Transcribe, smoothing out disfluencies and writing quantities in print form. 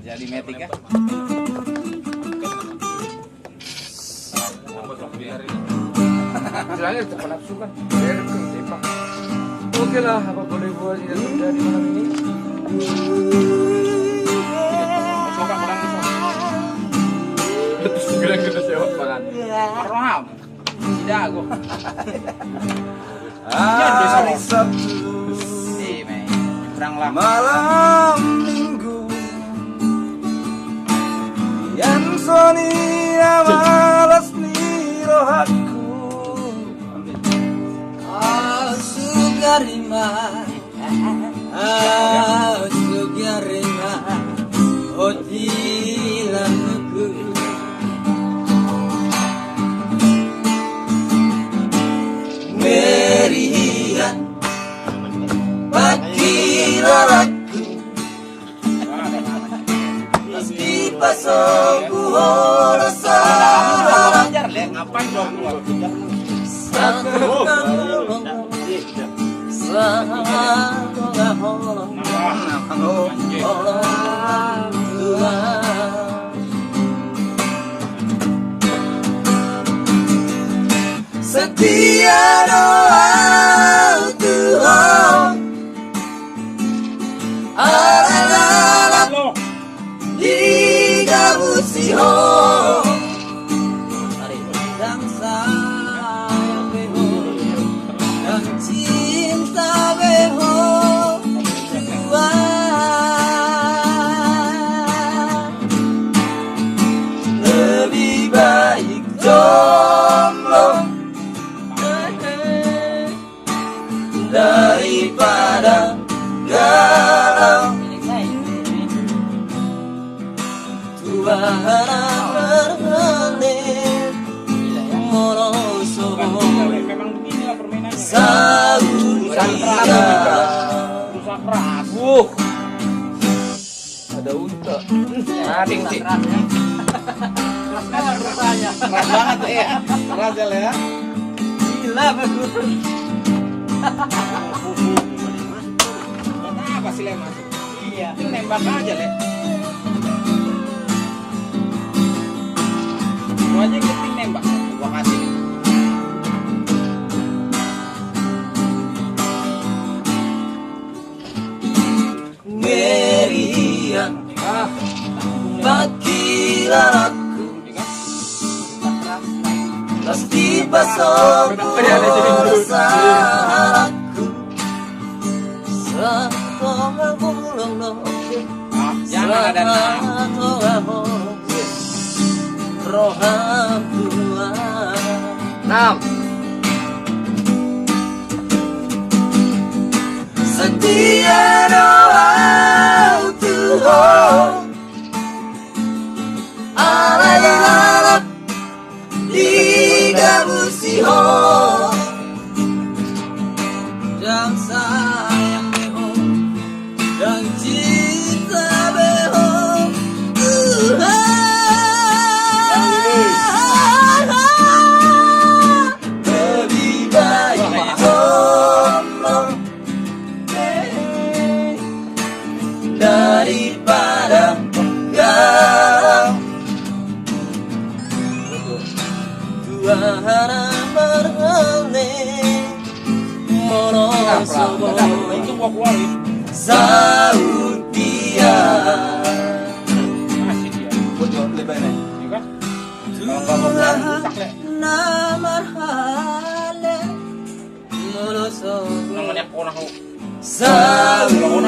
Jadi metik ya. Istilahnya cepat nafsu kan. Oke lah, apa boleh buat yang terjadi malam ini. Terus bilang kita sewa makan. Roham. Tidak aku. Hari Sabtu Kurang lama. malam minggu yang soni malas nirohaku Sugarima Otilanuku Merian Pakiraraku Meski pasoku rasa Ngapain dong? Setia doa Tuhan Aralalap Digabusiho Dan sayang beho Dan cinta beho Lebih baik jomblo daripada galau Tuhan berhening merosot Memang beginilah permainannya. Saudia Rusak keras. Ada unta. Ading sih. Keras banget ya. Keras ya. Gila bagus Apa sih lemas? Iya. Nembak aja le. Gua aja penting nembak. Gua kasih. Merian Pakiraraku Pasti pasoku rasaku Satu bulan loke Jangan ada nama. Satu roham Tuhan 6. Setia doa Tuhan Alailala Digabusiho Dan sayang beho Dan cinta beho Lebih baik jomblo daripada galau Tuhan berhening merosot Itu gua keluarin. Saudia Masih dia. Bocor lebih baik. Iya kan? Tuhan namar hale merosot Namanya kona kau. Saudia